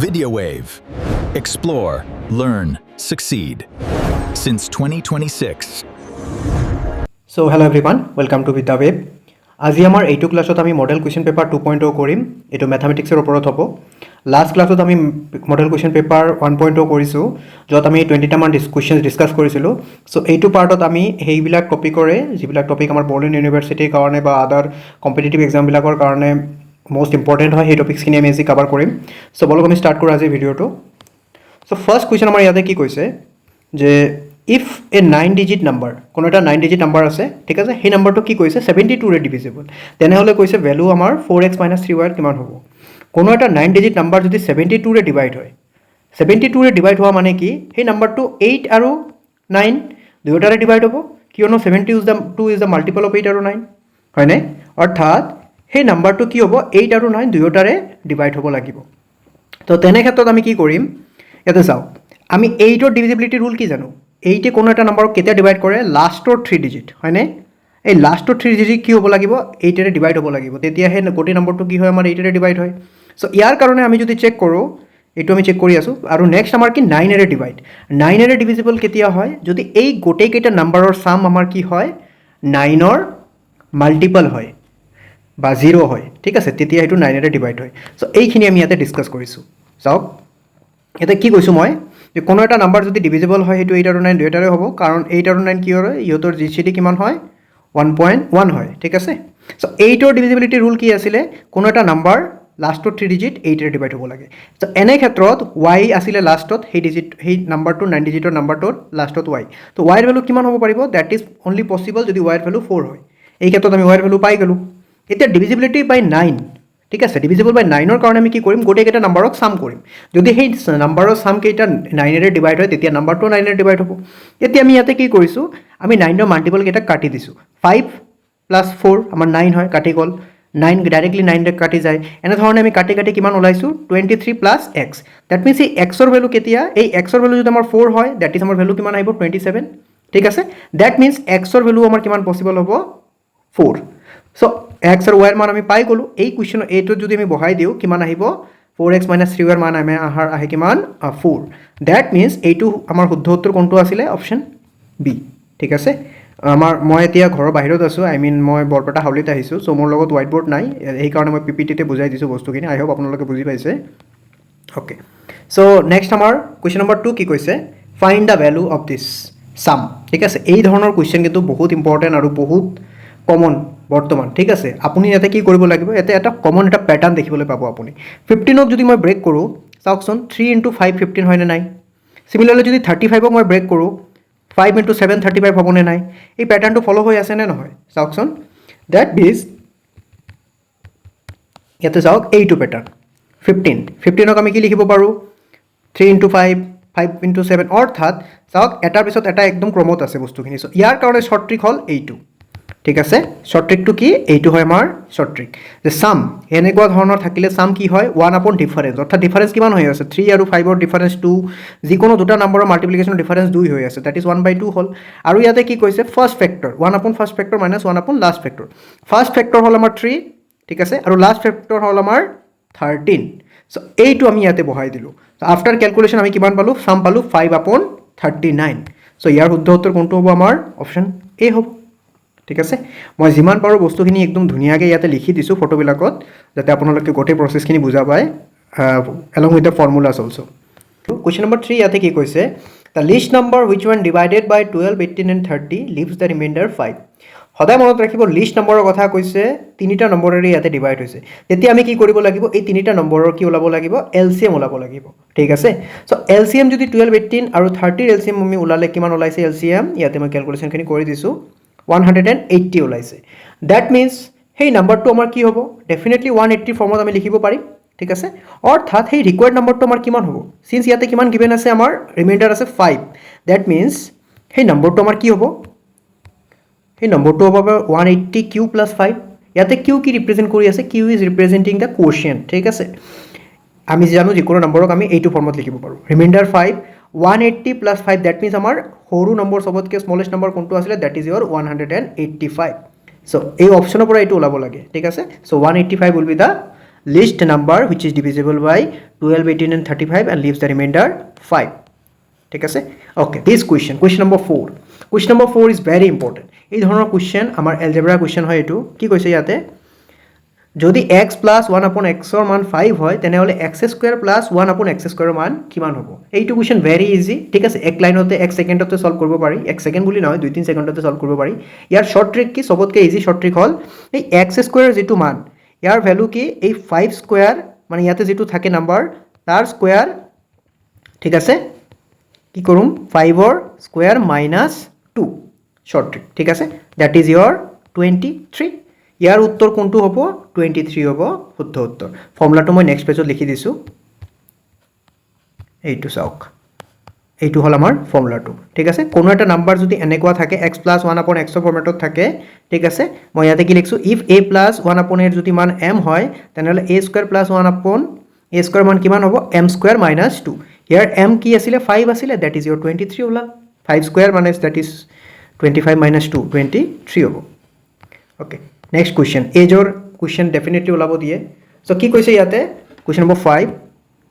Video Wave. Explore, learn, succeed. Since 2026. So hello everyone, welcome to Video Wave. আজি আমাৰ এইটো ক্লাছত আমি মডেল কুৱেশ্যন পেপাৰ 2.0 কৰিম। এইটো ম্যাথমেটিক্সৰ ওপৰত হ'ব। লাষ্ট ক্লাছত আমি মডেল কুৱেশ্যন পেপাৰ 1.0 কৰিছোঁ, য'ত আমি 20টা মান কুৱেশ্যন ডিছকাছ কৰিছিলোঁ। সো এইটো পাৰ্টত আমি সেইবিলাক টপিকৰে যিবিলাক টপিক আমাৰ বৰ্লিন ইউনিভাৰ্চিটিৰ কাৰণে বা আদাৰ কম্পিটিটিভ এক্সামবিলাকৰ কাৰণে most important হয়, সেই টপিকছখিনি আমি আজি কভাৰ কৰিম। সো বলক আমি ষ্টাৰ্ট কৰোঁ আজিৰ ভিডিঅ'টো। সো ফাৰ্ষ্ট কুৱেশ্যন আমাৰ ইয়াতে কি কৈছে যে ইফ এ 9 ডিজিট নাম্বাৰ, কোনো এটা 9 ডিজিট নাম্বাৰ আছে, ঠিক আছে, সেই নাম্বাৰটো কি কৈছে 72ৰে ডিভিজিবল, তেনেহ'লে কৈছে ভেলু আমাৰ 4x - 3y কিমান হ'ব। কোনো এটা 9 ডিজিট নাম্বাৰ যদি 72ৰে ডিভাইড হয়, 72ৰে ডিভাইড হোৱা মানে কি, সেই নাম্বাৰটো 8 আৰু 9 দুয়োটাৰে ডিভাইড হ'ব, কিয়নো 72 ইজ দ্য মাল্টিপল অফ 8 আৰু 9, হয়নে? অৰ্থাৎ সেই নাম্বাৰটো কি হ'ব, 8 আৰু 9 দুয়োটাৰে ডিভাইড হ'ব লাগিব। তো তেনে ক্ষেত্ৰত আমি কি কৰিম, ইয়াতে চাওক, আমি 8ৰ ডিভিজিবিলিটি ৰুল কি জানো, 8এ কোনো এটা নাম্বাৰক কেতিয়া ডিভাইড কৰে, লাষ্টৰ 3 ডিজিট, হয়নে? এই লাষ্টৰ 3 ডিজিট কি হ'ব লাগিব, 8এৰে ডিভাইড হ'ব লাগিব, তেতিয়াহে গোটেই নম্বৰটো কি হয়, আমাৰ 8এৰে ডিভাইড হয়। চ' ইয়াৰ কাৰণে আমি যদি চেক কৰোঁ, এইটো আমি চেক কৰি আছোঁ, আৰু নেক্সট আমাৰ কি 9এৰে ডিভাইড, 9এৰে ডিভিজিবল কেতিয়া হয়, যদি এই গোটেইকেইটা নাম্বাৰৰ চাম আমাৰ কি হয়, 9ৰ মাল্টিপল হয় বা 0 হয়, ঠিক আছে, তেতিয়া সেইটো 9এৰে ডিভাইড হয়। চ' এইখিনি আমি ইয়াতে ডিছকাছ কৰিছোঁ। চাওক ইয়াতে কি কৈছোঁ মই, যে কোনো এটা নাম্বাৰ যদি ডিভিজিবল হয়, সেইটো 8 আৰু 9 দুয়োটাৰে হ'ব, কাৰণ 8 আৰু 9 কি হয়, ইহঁতৰ GCD কিমান হয়, 1.1 হয়, ঠিক আছে। চ' 8ৰ ডিভিজিবিলিটি ৰুল কি আছিলে, কোনো এটা নাম্বাৰ লাষ্টৰ 3 ডিজিট 8এৰে ডিভাইড হ'ব লাগে। চ' এনে ক্ষেত্ৰত y আছিলে লাষ্টত, সেই নাম্বাৰটো 9 ডিজিটৰ নাম্বাৰটোৰ লাষ্টত y, তো y ৰ ভেলু কিমান হ'ব পাৰিব, ডেট ইজ অনলি পচিবল যদি y ৰ ভেলু 4 হয়। এই ক্ষেত্ৰত আমি y ৰ ভেলু পাই গ'লোঁ। এতিয়া ডিভিজিবিলিটি বাই 9, ঠিক আছে, ডিভিজিবল বাই 9ৰ কাৰণে আমি কি কৰিম, গোটেইকেইটা নাম্বাৰক চাম কৰিম। যদি সেই নাম্বাৰৰ চামকেইটা 9এৰে ডিভাইড হয়, তেতিয়া নাম্বাৰটো 9এৰে ডিভাইড হ'ব। এতিয়া আমি ইয়াতে কি কৰিছোঁ, আমি 9ৰ মাল্টিপলকেইটাক কাটি দিছোঁ। 5 + 4 আমাৰ 9 হয়, কাটি গ'ল, 9 ডাইৰেক্টলি 9 কাটি যায়। এনেধৰণে আমি কাটি কাটি কিমান ওলাইছোঁ, 23 + x। ডেট মিনছ এই এক্সৰ ভেলু কেতিয়া, এই এক্সৰ ভেলু যদি আমাৰ 4 হয়, ডেট ইজ আমাৰ ভেলু কিমান আহিব, 27, ঠিক আছে। ডেট মিনছ এক্সৰ ভেলু আমাৰ কিমান পচিবল হ'ব, 4। চ' x আৰু y ৰ মান আমি পাই গ'লোঁ। এই কুৱেশ্যন এইটোত যদি আমি বহাই দিওঁ, কিমান আহিব, 4x - 3y ৰ মান আহে কিমান, 4। ডেট মিনছ এইটো আমাৰ শুদ্ধ উত্তৰ কোনটো আছিলে, অপশ্যন বি, ঠিক আছে। মই এতিয়া ঘৰৰ বাহিৰত আছোঁ, মই বৰপেটা হাউলিত আহিছোঁ, চ' মোৰ লগত হোৱাইট বৰ্ড নাই, সেইকাৰণে মই PPTতে বুজাই দিছোঁ বস্তুখিনি। আই হোপ আপোনালোকে বুজি পাইছে। অ'কে, চ' নেক্সট আমাৰ কুৱেশ্যন নম্বৰ 2 কি কৈছে, find the value of this চাম, ঠিক আছে। এই ধৰণৰ কুৱেশ্যন কিন্তু বহুত ইম্পৰ্টেণ্ট আৰু বহুত কমন বৰ্তমান, ঠিক আছে। আপুনি ইয়াতে কি কৰিব লাগিব, ইয়াতে এটা কমন এটা পেটাৰ্ণ দেখিবলৈ পাব আপুনি। 15ক যদি মই ব্ৰেক কৰোঁ, চাওকচোন, 3 × 5 15 হয়নে নাই। চিমিলাৰলি যদি 35ক মই ব্ৰেক কৰোঁ, 5 × 7 35 হ'বনে নাই। এই পেটাৰ্ণটো ফ'ল' হৈ আছেনে নহয়, চাওকচোন। ডেট মিনছ ইয়াতে চাওক, এইটো পেটাৰ্ণ 15ক আমি কি লিখিব পাৰোঁ, 3 × 5 5 × 7, অৰ্থাৎ চাওক এটাৰ পিছত এটা একদম ক্ৰমত আছে বস্তুখিনি। চ' ইয়াৰ কাৰণে শ্বৰ্ট ট্ৰিক হ'ল এইটো, ঠিক আছে। শ্বৰ্ট ট্ৰিকটো কি, এইটো হয় আমাৰ শ্বৰ্ট ট্ৰিক, যে চাম এনেকুৱা ধৰণৰ থাকিলে চাম কি হয়, 1/, ডিফাৰেঞ্চ, অৰ্থাৎ ডিফাৰেঞ্চ কিমান হৈ আছে, 3 আৰু 5ৰ ডিফাৰেঞ্চ 2, যিকোনো দুটা নম্বৰৰ মাল্টিপ্লিকেশ্যনৰ ডিফাৰেঞ্চ 2 হৈ আছে, ডেট ইজ 1/2 হ'ল। আৰু ইয়াতে কি কৈছে, first factor 1/, first factor - 1/, last factor. First factor হ'ল আমাৰ 3, ঠিক আছে, আৰু লাষ্ট ফেক্টৰ হ'ল আমাৰ 13। চ' এইটো আমি ইয়াতে বহাই দিলোঁ। আফটাৰ কেলকুলেশ্যন আমি কিমান পালোঁ, চাম পালোঁ 5/39। চ' ইয়াৰ শুদ্ধ উত্তৰ কোনটো হ'ব, আমাৰ অপশ্যন এ হ'ব, ঠিক আছে। মই যিমান পাৰোঁ বস্তুখিনি একদম ধুনীয়াকৈ ইয়াতে লিখি দিছোঁ ফটোবিলাকত, যাতে আপোনালোকে গোটেই প্ৰচেছখিনি বুজা পায়, along with the formulas also'. Question number 3 ইয়াতে কি কৈছে, the least number which when divided by 12, 18 and 30 leaves the remainder 5। সদায় মনত ৰাখিব, লিষ্ট নম্বৰৰ কথা কৈছে, 3টা নম্বৰেৰে ইয়াতে ডিভাইড হৈছে। তেতিয়া আমি কি কৰিব লাগিব, এই 3টা নম্বৰৰ কি ওলাব লাগিব, LCM ওলাব লাগিব, ঠিক আছে। চ' LCM যদি 12, 18 আৰু 30ৰ LCM আমি ওলালে কিমান ওলাইছে, LCM ইয়াতে মই কেলকুলেশ্যনখিনি কৰি দিছোঁ, 180 ওলাইছে। ডেট মিনছ সেই নাম্বাৰটো আমাৰ কি হ'ব, ডেফিনেটলি 180 ফৰ্মত আমি লিখিব পাৰিম, ঠিক আছে। অৰ্থাৎ সেই ৰিকুৱাৰ্ড নাম্বাৰটো আমাৰ কিমান হ'ব, চিন্স ইয়াতে কিমান গিভেন আছে, আমাৰ ৰিমাইণ্ডাৰ আছে 5, ডেট মিনছ সেই নম্বৰটো আমাৰ কি হ'ব, সেই নম্বৰটো হ'ব 180 কিউ + 5। ইয়াতে কিউ কি ৰিপ্ৰেজেণ্ট কৰি আছে, কিউ ইজ ৰিপ্ৰেজেণ্টিং দ্য কোচিয়েণ্ট, ঠিক আছে। আমি জানো যিকোনো নম্বৰক আমি এইটো ফৰ্মত লিখিব পাৰোঁ, ৰিমাইণ্ডাৰ 5, 180 + 5, ডেট মিনছ আমাৰ সৰু নম্বৰ চবতকৈ স্মলেষ্ট নম্বৰ কোনটো আছিলে, ডেট ইজ ইয়ৰ 185। চ' এই অপশ্যনৰ পৰা এইটো ওলাব লাগে, ঠিক আছে। So' 185 will be the least number which is divisible by 12, 18 and 35 and leaves the remainder 5. ঠিক আছে okay this question number 4 question number 4 is very important এই ধৰণৰ কুৱেশ্যন আমাৰ এলজেব্ৰা কুৱেশ্যন হয় এইটো কি কৈছে ইয়াতে যদি x প্লাছ 1/xৰ মান 5 হয় তেনেহ'লে x² প্লাছ 1/x² মান কিমান হ'ব এইটো কুৱেশ্যন ভেৰি ইজি ঠিক আছে এক লাইনতে এক ছেকেণ্ডতে সলভ কৰিব পাৰি এক ছেকেণ্ড বুলি নহয় 2-3 ছেকেণ্ডতে সলভ কৰিব পাৰি ইয়াৰ শ্বৰ্ট ট্ৰিক কি সবতকৈ ইজি শ্বৰ্ট ট্ৰিক হ'ল এই x² যিটো মান ইয়াৰ ভ্যালু কি এই 5² মানে ইয়াতে যেটো থাকে নাম্বার তার স্কয়ার ঠিক আছে কি করুম 5 এর স্কয়ার -2 শর্ট ট্রিক ঠিক আছে দ্যাট ইজ ইয়োর 23 ইয়ার উত্তর কোনটো হ'ব 23 হ'ব শুদ্ধ উত্তর ফর্মুলাটো মই নেক্সট পেজত লিখি দিছো এইটো চাওক এইটো হল আমাৰ ফৰ্মুলাটো ঠিক আছে কোনো এটা নাম্বাৰ যদি এনেকুৱা থাকে x + 1/x ফরম্যাটত থাকে ঠিক আছে মই ইয়াতে কি লিখছো ইফ a + 1/a এর যদি মান m হয় তেনেহলে a² + 1/a² মান কিমান হ'ব m² - 2 হিয়াৰ m কি আছিল 5 আছিল দ্যাট ইজ ইয়োৰ 23 ওলা 5² মানে দ্যাট ইজ 25 - 2 23 হ'ব ওকে নেক্সট কোৱেশ্চন এজৰ কোৱেশ্চন ডেফিনেটলি ওলাব দিয়ে সো কি কৈছে ইয়াতে question number 5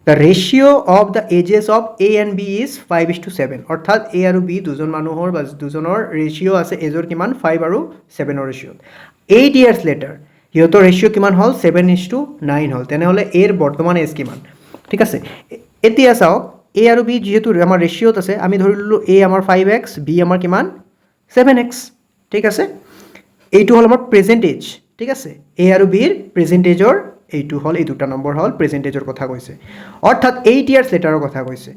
The ratio of the ages of A and B is 5:7 অর্থাৎ A আৰু B দুজন মানুহৰ বা দুজনৰ ৰেশিও আছে এজৰ কিমান 5 আৰু 7 ৰ ৰেশিও 8 years later হিয়তৰ ৰেশিও কিমান হ'ল 7:9 হ'ল তেনেহলে A ৰ বৰ্তমান এজ কিমান ঠিক আছে এতিয়া চাওক A আৰু B যেহেতু আমাৰ ৰেশিওত আছে আমি ধৰি ললো A আমাৰ 5x B আমাৰ কিমান 7x ঠিক আছে এইটো হ'ল আমাৰ প্ৰেজেন্ট এজ ঠিক আছে A আৰু B ৰ প্ৰেজেন্ট এজৰ এইটো হল এই দুটা নম্বৰ হল প্ৰেজেন্টেজৰ কথা কৈছে অৰ্থাৎ 8 ইয়াৰ্স লেটাৰৰ কথা কৈছে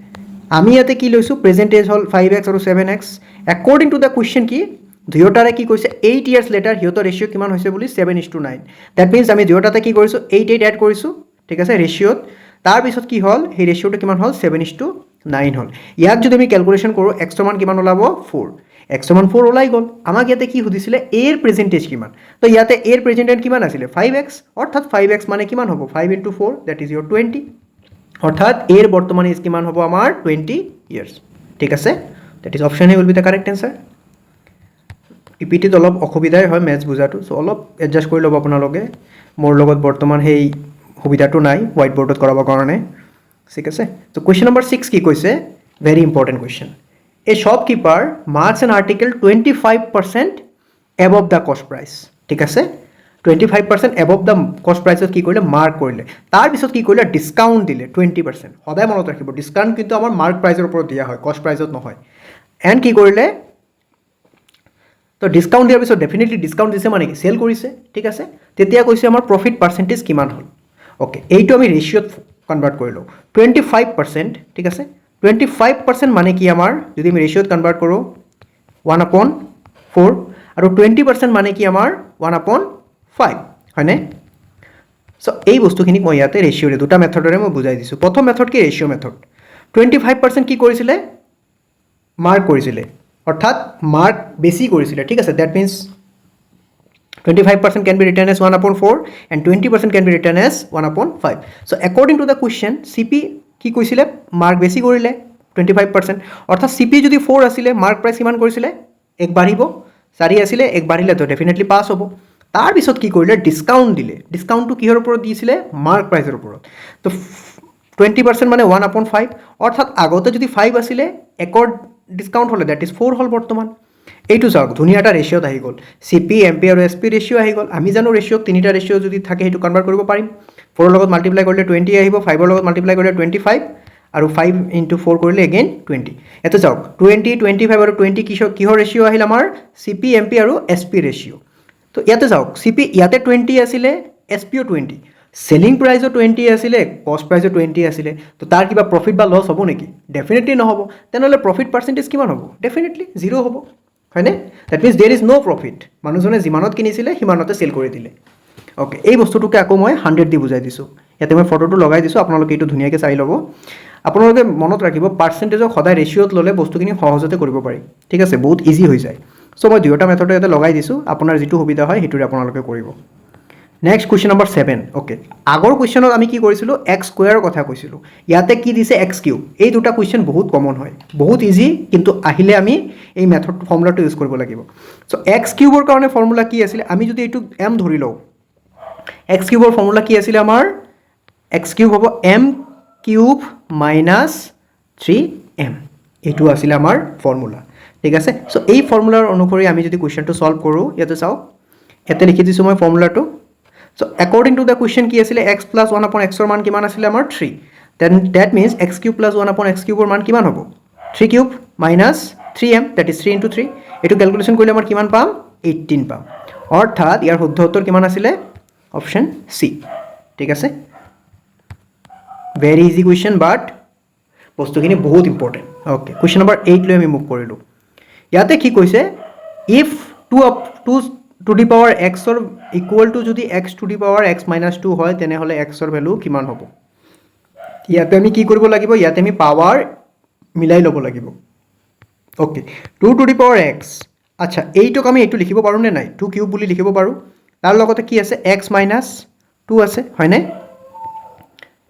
আমি ইয়াতে কি লৈছো প্ৰেজেন্টেজ হল 5x আৰু 7x অ্যাকৰ্ডিং টু দা কোৱেশ্চন কি দুয়োটাৰে কি কৈছে 8 ইয়াৰ্স লেটাৰ হিয়তৰ ৰেশিও কিমান হৈছে বুলি 7:9 দ্যাট মিন্স আমি দুয়োটাতে কি কৰিছো 8 এড কৰিছো ঠিক আছে ৰেশিওত তাৰ পিছত কি হল এই ৰেশিওটো কিমান হল 7:9 হল ইয়াক যদি আমি ক্যালকুলেশন কৰো x ৰ মান কিমান ওলাব 4 x ৰ মান 4 ওলাই গল আমাক ইয়াতে কি সুধিছিলে a এর প্রেজেন্টেজ কিমান তো ইয়াতে a এর প্রেজেন্টেজ কিমান আছিল 5x অর্থাৎ 5x মানে কিমান হ'ব 5 * 4 দ্যাট ইজ ইয়োর 20 অর্থাৎ a এর বর্তমান এজ কিমান হ'ব আমাৰ 20 ইয়ার্স ঠিক আছে that is option A will be the correct answer পিপিটিত অলপ অসুবিধাই হয় ম্যাথছ বুজাটো সো অলপ এডজাস্ট কৰি ল'ব আপোনালোকে মোৰ লগত বৰ্তমান সেই সুবিধাটো নাই হোৱাইট বোৰ্ডত কৰাবৰ কাৰণে ঠিক আছে তো কোৱেশ্চন নম্বৰ 6 কি কৈছে very important question A shopkeeper marks an article 25% above the cost price ঠিক আছে 25% above the cost price কি কৰিলে মাৰ্ক কৰিলে তাৰ পিছত কি কৰিলে ডিসকাউন্ট দিলে 20% সদায় মনত ৰাখিব ডিসকাউন্ট কিন্তু আমাৰ মাৰ্ক প্ৰাইজৰ ওপৰত দিয়া হয় কষ্ট প্ৰাইজত নহয় এন্ড কি কৰিলে তো ডিসকাউন্ট দিয়াৰ পিছত ডেফিনেটলি ডিসকাউন্ট দিছে মানে কি সেল কৰিছে ঠিক আছে তেতিয়া কৈছে আমাৰ প্ৰফিট পাৰ্সেন্টেজ কিমান হ'ল ওকে এইটো আমি ৰেশিওত কনভাৰ্ট কৰিলো 25% ঠিক আছে 25% মানে কি আমাৰ যদি আমি ৰেশিওত কনভাৰ্ট কৰো 1/4 আৰু 20% মানে কি আমাৰ 1/5 হয়নে সো এই বস্তুখিনি মই ইয়াতে ৰেশিওৰে দুটা মেথডৰে মই বুজাই দিছো প্ৰথম মেথড কি ৰেশিও মেথড 25% কি কৰিছিলে মাৰ্ক কৰিছিলে অৰ্থাৎ মাৰ্ক বেছি কৰিছিলে ঠিক আছে that means 25% can be written as 1/4 and 20% can be written as 1/5 so according to the question CP কি কৈছিলে মার্ক বেছি কৰিলে 25% অৰ্থাৎ CP যদি 4 আছিল মাৰ্ক প্ৰাইস কিমান কৰিছিলে এক বাঢ়িব 4 আছিল এক বাঢ়িলে তো ডেফিনেটলি পাস হ'ব তাৰ পিছত কি কৰিলে ডিসকাউন্ট দিলে ডিসকাউন্টটো কিহৰ ওপৰত দিছিলে মাৰ্ক প্ৰাইসৰ ওপৰত তো 20% মানে 1/5 অর্থাৎ আগতে যদি 5 আছিল একর ডিসকাউন্ট হলে দ্যাট ইজ 4 হল বৰ্তমান এইটো চাওক ধুনীয়া এটা ৰেশিওত আহি গ'ল CP MP আৰু SP ৰেশিও আহি গ'ল আমি জানো ৰেশিওত তিনিটা ৰেশিও যদি থাকে হেতু কনভাৰ্ট কৰিব পাৰিম 4 ৰ লগত মাল্টিপ্লাই কৰিলে 20 আহিব 5 ৰ লগত মাল্টিপ্লাই কৰিলে 25 আৰু 5 * 4 কৰিলে এগেইন 20 এটা চাওক 20 25 আৰু 20 কিহৰ ৰেশিও আহিল আমাৰ CP MP আৰু SP ৰেশিও তো ইয়াতে চাওক CP ইয়াতে 20 আছিল SP ও 20 সেলিং প্রাইস 20 আছিল কস্ট প্রাইস 20 আছিল তো তাৰ কিবা প্ৰফিট বা লস হ'ব নেকি ডেফিনেটলি নহব তেনেহলে প্ৰফিট পার্সেন্টেজ কিমান হ'ব ডেফিনেটলি 0 হ'ব হয়নে that means there is no profit মানুহজনে যিমানত কিনিছিলে সিমানতে সেল কৰি দিলে ওকে এই বস্তুটোকে আকৌ মই 100 দি বুজাই দিছো ইয়াতে মই ফটোটো লগাই দিছো আপোনালোকে এইটো ধুনীয়াকৈ চাই ল'ব আপোনালোকে মনত ৰাখিব পাৰ্সেন্টেজক সদায় ৰেশিওত ললে বস্তুখিনি সহজতে কৰিব পাৰি ঠিক আছে বহুত ইজি হৈ যায় সো মই দুয়োটা মেথড ইয়াতে লগাই দিছো আপোনাৰ যেটো সুবিধা হয় হেতুৰে আপোনালোকে কৰিব নেক্সট কোৱেশ্চন নম্বৰ 7 ওকে আগৰ কোৱেশ্চনত আমি কি কৰিছিলো x স্কয়াৰৰ কথা কৈছিলো ইয়াতে কি দিছে x কিউব এই দুটা কোৱেশ্চন বহুত কমন হয় বহুত ইজি কিন্তু আহিলে আমি এই মেথড ফৰ্মুলাটো ইউজ কৰিব লাগিব সো x কিউবৰ কাৰণে ফৰ্মুলা কি আছিল আমি যদি এইটো m ধৰি লও x কিউবৰ ফৰ্মুলা কি আছিল আমাৰ এক্স কিউব হ'ব এম কিউব মাইনাছ 3m এইটো আছিলে আমাৰ ফৰ্মুলা ঠিক আছে সো এই ফৰ্মুলাৰ অনুসৰি আমি যদি কোৱেশ্চনটো সলভ কৰোঁ ইয়াতে চাওক ইয়াতে লিখি দিছোঁ মই ফৰ্মুলাটো so according to the question কি আছিলে x প্লাছ 1 আপন x ৰ মান কিমান আছিলে আমাৰ 3 then that means x cube plus 1 আপন x কিউবৰ মান কিমান হ'ব 3 cube minus 3m that is 3 into 3 এইটো ক্যালকুলেশ্যন কৰিলে আমাৰ কিমান পাম 18 পাম অৰ্থাৎ ইয়াৰ শুদ্ধ উত্তৰ কিমান আছিলে অপশ্যন সি ঠিক আছে ভেৰি ইজি কুৱেশ্চন বাট বস্তুখিনি বহুত ইম্পৰ্টেণ্ট ওকে কুৱেশ্চন নম্বৰ 8 লৈ আমি মুভ কৰিলোঁ ইয়াতে কি কৈছে if 2 to the power x ৰ ইকুৱেল টু যদি x to the power x minus 2 হয় তেনেহ'লে x ৰ ভেলু কিমান হ'ব ইয়াতে আমি কি কৰিব লাগিব ইয়াতে আমি পাৱাৰ মিলাই ল'ব লাগিব okay 2 to the power x আচ্ছা এইটোক আমি এইটো লিখিব পাৰোঁ নে নাই 2 কিউব বুলি লিখিব পাৰোঁ তাৰ লগতে কি আছে x মাইনাছ 2 আছে হয়নে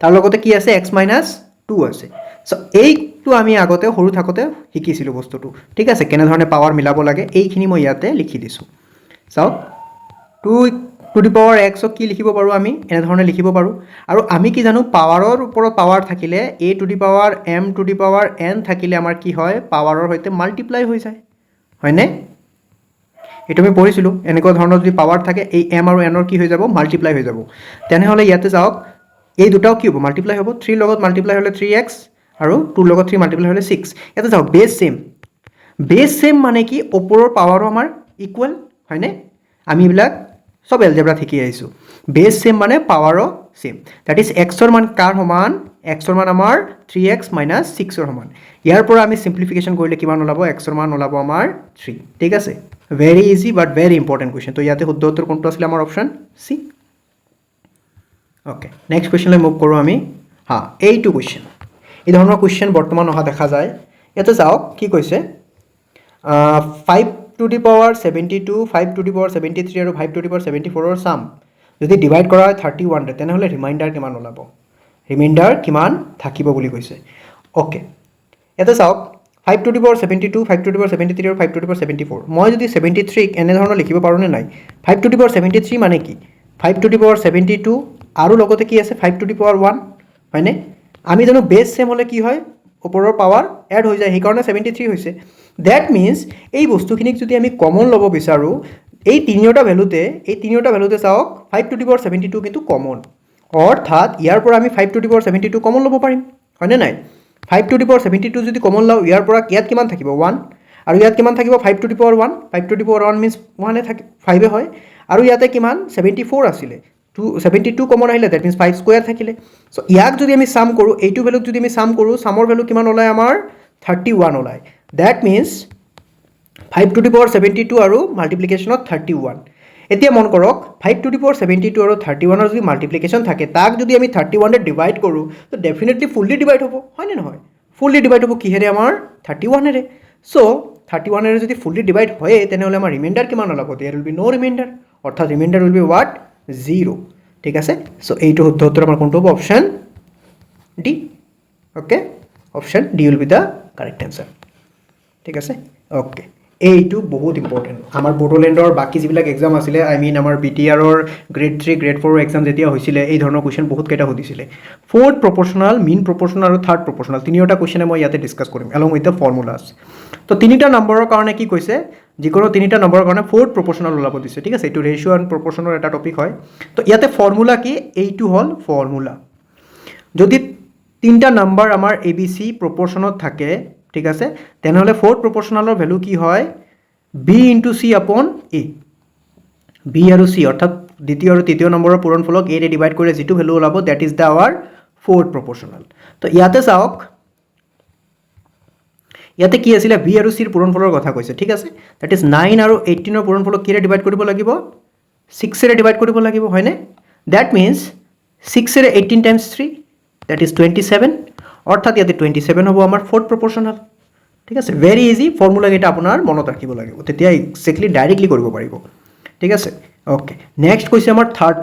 তাৰ লগতে কি আছে x মাইনাছ 2 আছে সো এইটো আমি আগতে সৰু থাকোতে শিকিছিলোঁ বস্তুটো ঠিক আছে কেনেধৰণে পাৱাৰ মিলাব লাগে এইখিনি মই ইয়াতে লিখি দিছোঁ চাওক 2 টু দি পাৱাৰ x কি লিখিব পাৰোঁ আমি এনেধৰণে লিখিব পাৰোঁ আৰু আমি কি জানো পাৱাৰৰ ওপৰত পাৱাৰ থাকিলে a to the power m to the power n থাকিলে আমাৰ কি হয় পাৱাৰৰ সৈতে মাল্টিপ্লাই হৈ যায় হয়নে এইটো আমি পঢ়িছিলোঁ এনেকুৱা ধৰণৰ যদি পাৱাৰ থাকে এই m আৰু n ৰ কি হৈ যাব মাল্টিপ্লাই হৈ যাব তেনেহ'লে ইয়াতে যাওক এই দুটাও কি হ'ব মাল্টিপ্লাই হ'ব 3 লগত মাল্টিপ্লাই হ'লে 3x আৰু 2 লগত 3 মাল্টিপ্লাই হ'লে 6 ইয়াতে যাওক বেছ সেম মানে কি ওপৰৰ পাৱাৰো আমাৰ ইকুৱেল হয়নে আমি এইবিলাক সব এলজেব্ৰা শিকি আহিছোঁ বেছ সেম মানে পাৱাৰো সেম দ্যাট ইজ x ৰ মান কাৰ সমান x ৰ মান আমাৰ 3x মাইনাছ 6 ৰ সমান ইয়াৰ পৰা আমি সিম্পলিফিকেশ্যন কৰিলে কিমান ওলাব x ৰ মান ওলাব আমাৰ 3 ঠিক আছে very easy but very important question তো ইয়াতে শুদ্ধ উত্তৰ কোনটো আছিলে আমাৰ অপশ্যন চি ওকে নেক্সট কুৱেশ্যনলৈ মুভ কৰোঁ আমি এইটো কুৱেশ্যন এই ধৰণৰ কুৱেশ্যন বৰ্তমান অহা দেখা যায় ইয়াতে যাওক কি কৈছে 5 to the power 72 5 to the power 73 আৰু 5 টু দি পাৱাৰ 74 ৰ সাম যদি ডিভাইড কৰা হয় 31 তেনেহ'লে ৰিমাইণ্ডাৰ কিমান ওলাব ৰিমাইণ্ডাৰ কিমান থাকিব বুলি কৈছে ওকে ইয়াতে চাওক 5 to the power 72 5 to the power 73 আৰু 5 টু দি পাৱাৰ 74 মই যদি 73 এনেধৰণৰ লিখিব পাৰোঁ নে নাই 5 টু দি পাৱাৰ 73 মানে কি 5 টু দি পাৱাৰ 72 আৰু লগতে কি আছে 5 টু দি পাৱাৰ 1 হয়নে আমি জানো বেছ সেম হ'লে কি হয় ওপৰৰ পাৱাৰ এড হৈ যায় সেইকাৰণে 73 হৈছে দ্যাট মিনছ এই বস্তুখিনিক যদি আমি কমন ল'ব বিচাৰোঁ এই তিনিওটা ভেলুতে চাওক 5 টু দি পাৱাৰ 72 কিন্তু কমন অৰ্থাৎ ইয়াৰ পৰা আমি 5 টু দি পাৱাৰ 72 কমন ল'ব পাৰিম হয়নে নাই 5 টু দি পাৱাৰ 72 যদি কমন লওঁ ইয়াৰ পৰা ইয়াত কিমান থাকিব 1 আৰু ইয়াত কিমান থাকিব 5 to the power 1 5 to the power 1 means 1 থাকে 5 হয় আৰু ইয়াতে কিমান 74 আছিলে 72 কমন আহিলে দ্যাট মিনছ 5 স্কোয়াৰ থাকিলে সো ইয়াক যদি আমি সাম কৰোঁ এইটো ভেলুক যদি আমি সাম কৰোঁ সামৰ ভেলু কিমান ওলায় আমাৰ 31 ওলায় that means 5 to the power 72 আৰু মাল্টিপ্লিকেশ্যনত 31 এতিয়া মন কৰক 5 টু দি পাৱাৰ 72 আৰু 31 ৰ যদি মাল্টিপ্লিকেশ্যন থাকে তাক যদি আমি 31 এ ডিভাইড কৰোঁ তো ডেফিনেটলি ফুললি ডিভাইড হ'ব হয়নে নহয় ফুললি ডিভাইড হ'ব কিহেৰে আমাৰ 31 এৰে সো 31 এৰে যদি ফুললি ডিভাইড হয় তেনেহ'লে আমাৰ ৰিমাইণ্ডাৰ কিমান ওলাব there will be no remainder অৰ্থাৎ ৰিমাইণ্ডাৰ উইল বি হোৱাট 0 ঠিক আছে সো এইটো শুদ্ধ উত্তৰ আমাৰ কোনটো হ'ব option D okay option D will be the correct answer ঠিক আছে ওকে এইটো বহুত ইম্পৰ্টেণ্ট আমাৰ বড়োলেণ্ডৰ বাকী যিবিলাক এক্সাম আছিলে আই মিন আমাৰ BTR-ৰ গ্ৰেড 3 গ্ৰেড 4 এক্সাম যেতিয়া হৈছিলে এই ধৰণৰ কুৱেশ্যন বহুত কেইটা সুধিছিলে ফ'ৰ্থ প্ৰপৰ্চনেল মিন প্ৰপৰ্চনেল আৰু থাৰ্ড প্ৰপৰ্চনেল তিনিওটা কুৱেশ্যনে মই ইয়াতে ডিছকাছ কৰিম এলং উইথ দ্য ফৰ্মুলাছ তো তিনিটা নম্বৰৰ কাৰণে কি কৈছে যিকোনো তিনিটা নম্বৰৰ কাৰণে ফ'ৰ্থ প্ৰপৰ্চনেল ওলাব দিছে ঠিক আছে এইটো ৰেচিঅ' এণ্ড প্ৰপৰ্চনৰ এটা টপিক হয় তো ইয়াতে ফৰ্মুলা কি এইটো হ'ল ফৰ্মুলা যদি তিনিটা নম্বৰ আমাৰ ABC প্ৰপৰ্চনত থাকে ঠিক আছে তেনেহ'লে ফ'ৰ্থ প্ৰপৰ্চনেলৰ ভেলু কি হয় B ইনটু C আপন A B আৰু C অৰ্থাৎ দ্বিতীয় আৰু তৃতীয় নম্বৰৰ পূৰণফলক A ৰে ডিভাইড কৰিলে যিটো ভেলু ওলাব that is the our fourth proportional তো ইয়াতে চাওক ইয়াতে কি আছিলে B আৰু C ৰ পূৰণফলৰ কথা কৈছে ঠিক আছে দ্যাট ইজ 9 আৰু 18 ৰ পূৰণফলক কিৰে ডিভাইড কৰিব লাগিব 6 ৰে ডিভাইড কৰিব লাগিব হয়নে দ্যাট মিনছ 6 ৰে 18 টাইমছ 3 দ্যাট ইজ 27 অৰ্থাৎ ইয়াতে 27 হ'ব আমাৰ ফ'ৰ্থ প্ৰপৰ্চনেল ঠিক আছে ভেৰি ইজি ফৰ্মুলা কেইটা আপোনাৰ মনত ৰাখিব লাগিব তেতিয়া এক্সেক্টলি ডাইৰেক্টলি কৰিব পাৰিব ঠিক আছে ওকে নেক্সট কৈছে আমাৰ থাৰ্ড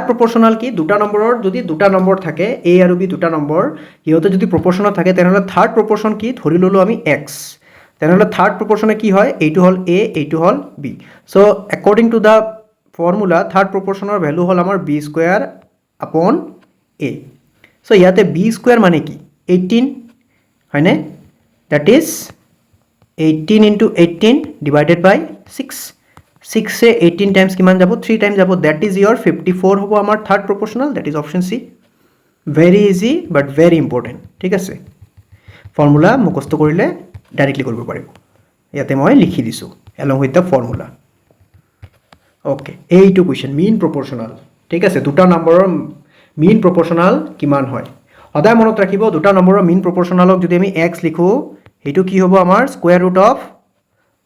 প্ৰপৰ্চনেল কি দুটা নম্বৰৰ যদি দুটা নম্বৰ থাকে A আৰু B দুটা নম্বৰ সিহঁতে যদি প্ৰপৰ্চনত থাকে তেনেহ'লে থাৰ্ড প্ৰপৰ্চন কি ধৰি ল'লোঁ আমি x তেনেহ'লে থাৰ্ড প্ৰপৰ্চনে কি হয় এইটো হ'ল A এইটো হ'ল B so according to the formula third প্ৰপৰ্চনৰ ভেলু হ'ল আমাৰ B square upon A so ইয়াতে বি স্কোয়াৰ মানে কি 18 হয়নে that is 18 into 18 divided by 6 6 से 18 टाइम्स किमान যাব 3 टाइम्स যাব দ্যাট ইজ ইয়োর 54 হ'ব আমাৰ third proportional that is option C very easy but very important ঠিক আছে ফৰ্মুলা মুখস্থ কৰিলে ডাইৰেক্টলি কৰিব পাৰিব ইয়াতে মই লিখি দিছোঁ along with the formula okay এইটো কুৱেশ্যন মিন প্ৰপোৰ্শনাল ঠিক আছে দুটা নম্বৰৰ মিন প্ৰপোৰ্শনাল কিমান হয় সদায় মনত ৰাখিব দুটা নম্বৰৰ মিন প্ৰপোৰ্শনালক যদি আমি x লিখো সেইটো কি হ'ব আমাৰ square root of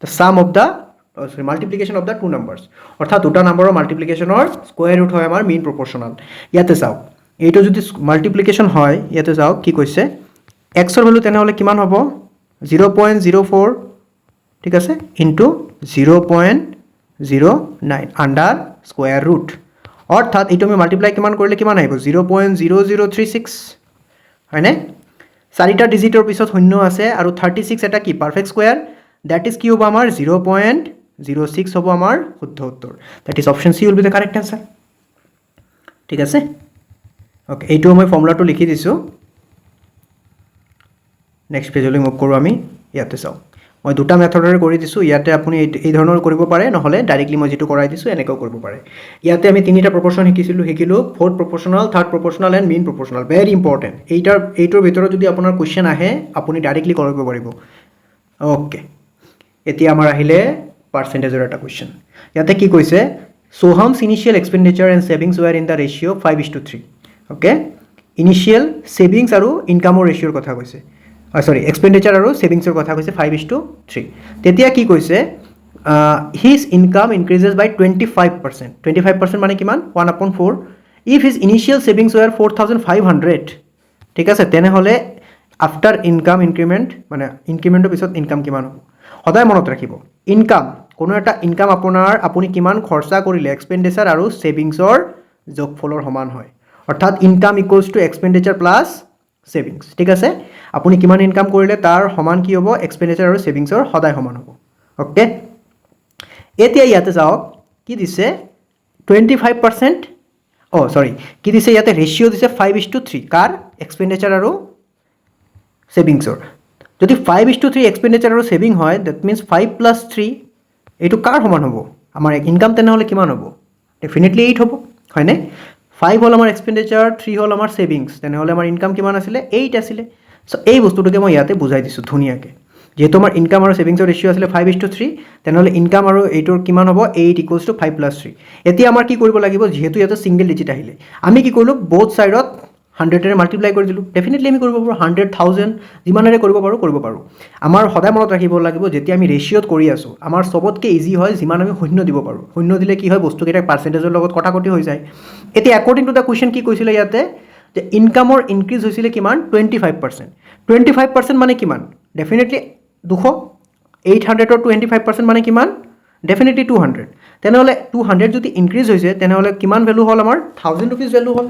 the sum of the multiplication of the two numbers অৰ্থাৎ দুটা নম্বৰৰ মাল্টিপ্লিকেশ্যনৰ স্কয়াৰ ৰুট হয় আমাৰ মিন প্ৰপোৰ্শনাল ইয়াতে চাওক এইটো যদি মাল্টিপ্লিকেশ্যন হয় ইয়াতে চাওক কি কৈছে x ৰ ভ্যালু তেনেহলে কিমান হ'ব 0.04 ঠিক আছে ইনটু 0.09 আন্ডাৰ স্কয়াৰ ৰুট অৰ্থাৎ এইটো আমি মাল্টিপ্লাই কিমান কৰিলে কিমান আহিব 0.0036 হয়নে চাৰিটা ডিজিটৰ পিছত শূন্য আছে আৰু 36 এটা কি পাৰফেক্ট স্কয়াৰ দ্যাট ইজ কি হ'ব আমাৰ 0.06 হ'ব আমাৰ শুদ্ধ উত্তৰ that is option C will be the correct answer ঠিক আছে ওকে এইটো মই ফৰ্মুলাটো লিখি দিছোঁ নেক্সট পেজলৈ মুভ কৰোঁ আমি ইয়াতে চাওঁ মই দুটা মেথডৰে কৰি দিছোঁ ইয়াতে আপুনি এই ধৰণৰ কৰিব পাৰে নহলে ডাইৰেক্টলি মই যেটো কৰাই দিছোঁ এনেকৈ কৰিব পাৰে ইয়াতে আমি তিনিটা প্ৰপোৰ্শন শিকিলো fourth proportional third proportional and mean proportional very important এইটোৰ ভিতৰত যদি আপোনাৰ কুৱেশ্যন আহে আপুনি ডাইৰেক্টলি কৰিব পাৰিব ওকে এতিয়া আমাৰ আহিলে পাৰ্চেন্টেজৰ এটা কুৱেশ্যন ইয়াতে কি কৈছে Soham's initial expenditure and savings were in the ratio' 5:3 okay initial savings আৰু ইনকামৰ ৰেচিঅ'ৰ কথা কৈছে সৰি এক্সপেণ্ডিচাৰ আৰু সেভিংছৰ কথা কৈছে 5:3 তেতিয়া কি কৈছে হিজ ইনকাম ইনক্ৰিজেছ বাই 25% মানে কিমান 1/4 ইফ হিজ ইনিশিয়েল সেভিংছ ওয়াৰ 4500 ঠিক আছে তেনেহলে আফটাৰ ইনকাম ইনক্ৰিমেণ্ট মানে ইনক্ৰিমেণ্টৰ পিছত ইনকাম কিমান হ'ব সদায় মনত ৰাখিব ইনকাম কোনো এটা ইনকাম আপুনি কিমান খৰচা কৰিলে এক্সপেণ্ডিচাৰ আৰু সেভিংছৰ যোগফলৰ সমান হয় অৰ্থাৎ income equals to expenditure plus savings ঠিক আছে আপুনি কিমান ইনকাম কৰিলে তাৰ সমান কি হ'ব এক্সপেণ্ডিচাৰ আৰু সেভিংছৰ সদায় সমান হ'ব ওকে এতিয়া ইয়াতে যাওক কি দিছে 25% কি দিছে ইয়াতে ৰেচিঅ' দিছে 5:3 কাৰ এক্সপেণ্ডিচাৰ আৰু সেভিংছৰ যদি 5:3 এক্সপেণ্ডিচাৰ আৰু সেভিং হয় দ্যাট মিন্স 5 + 3 এইটো কাৰ সমান হ'ব আমাৰ ইনকাম তেনেহলে কিমান হ'ব ডেফিনেটলি 8 হ'ব হয়নে 5 হল আমাৰ এক্সপেণ্ডিচাৰ 3 হল আমাৰ সেভিংছ তেনেহলে আমাৰ ইনকাম কিমান আছিলে 8 আছিলে সো এই বস্তুটোকে মই ইয়াতে বুজাই দিছোঁ ধুনীয়াকে যেহেতু আমাৰ ইনকাম আৰু সেভিংছৰ ৰেচিঅ' আছিলে 5:3 তেনেহলে ইনকাম আৰু এইটোৰ কিমান হ'ব 8 = 5 + 3 এতিয়া আমাৰ কি কৰিব লাগিব যেহেতু ইয়াতে সিঙ্গেল ডিজিট আহিলে আমি কি কৰিলো বোথ সাইডত 100 এৰে মাল্টিপ্লাই কৰি দিলোঁ ডেফিনেটলি আমি কৰিব পাৰোঁ 100,000 যিমানেৰে কৰিব পাৰোঁ আমাৰ সদায় মনত ৰাখিব লাগিব যেতিয়া আমি ৰেচিঅ'ত কৰি আছোঁ আমাৰ সবতকৈ ইজি হয় যিমান আমি শূন্য দিব পাৰোঁ শূন্য দিলে কি হয় বস্তুকেইটা পাৰ্চেণ্টেজৰ লগত কটাকটি হৈ যায় এতিয়া একৰ্ডিং টু দ্য কুৱেশ্যন কি কৈছিলে ইয়াতে যে ইনকামৰ ইনক্ৰিজ হৈছিলে কিমান 25% মানে কিমান ডেফিনেটলি 200 800ৰ 25% মানে কিমান ডেফিনেটলি 200 তেনেহলে 200 যদি ইনক্ৰিজ হৈছে তেনেহলে কিমান ভ্যালু হল আমাৰ 1000 rupees value hall